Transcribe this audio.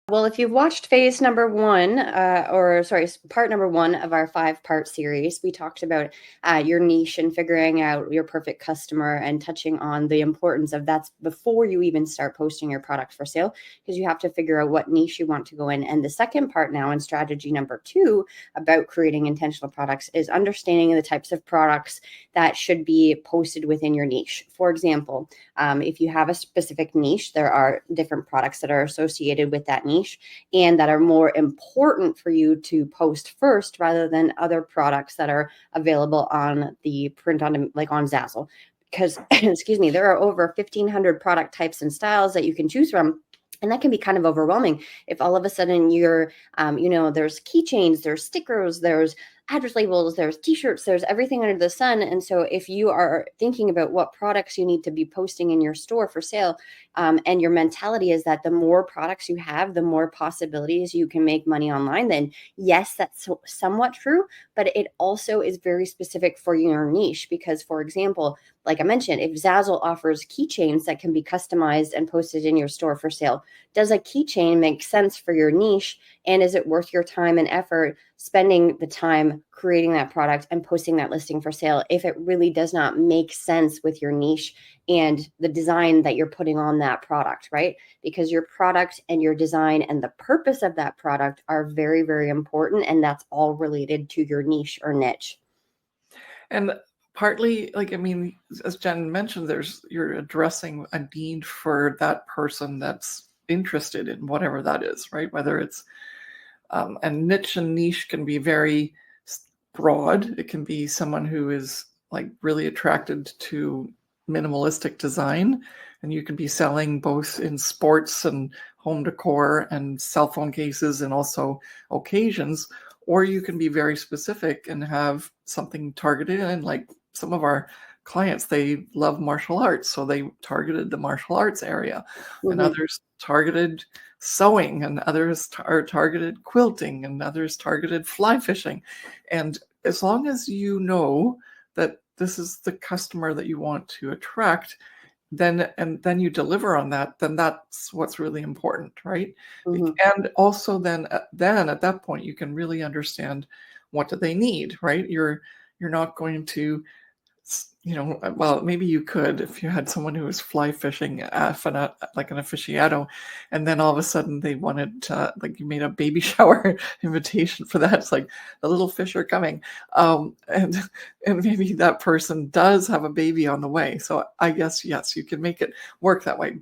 Well, if you've watched part number one of our 5-part series, we talked about your niche and figuring out your perfect customer and touching on the importance of that's before you even start posting your product for sale, because you have to figure out what niche you want to go in. And the second part now, in strategy number 2 about creating intentional products, is understanding the types of products that should be posted within your niche. For example, if you have a specific niche, there are different products that are associated with that niche and that are more important for you to post first rather than other products that are available on the print on, like on Zazzle. Because, excuse me, there are over 1,500 product types and styles that you can choose from. And that can be kind of overwhelming if all of a sudden you're, there's keychains, there's stickers, there's address labels, there's t-shirts, there's everything under the sun. And so if you are thinking about what products you need to be posting in your store for sale, and your mentality is that the more products you have, the more possibilities you can make money online, then yes, that's somewhat true, but it also is very specific for your niche. Because, for example, like I mentioned, if Zazzle offers keychains that can be customized and posted in your store for sale, does a keychain make sense for your niche? And is it worth your time and effort spending the time creating that product and posting that listing for sale if it really does not make sense with your niche and the design that you're putting on that product, right? Because your product and your design and the purpose of that product are very, very important. And that's all related to your niche or niche. And partly, like, I mean, as Jen mentioned, you're addressing a need for that person that's interested in whatever that is, right? Whether it's and niche and niche can be very broad. It can be someone who is like really attracted to minimalistic design, and you can be selling both in sports and home decor and cell phone cases and also occasions, or you can be very specific and have something targeted. And like some of our clients, they love martial arts, so they targeted the martial arts area, and Mm-hmm. others targeted sewing, and others are targeted quilting, and others targeted fly fishing. And as long as you know that this is the customer that you want to attract, then you deliver on that, then that's what's really important, right? Mm-hmm. And also then at that point you can really understand what do they need, right? You're not going to, well, maybe you could if you had someone who was fly fishing, like an aficionado, and then all of a sudden they wanted like you made a baby shower invitation for that. It's like the little fish are coming, and maybe that person does have a baby on the way. So I guess yes, you can make it work that way.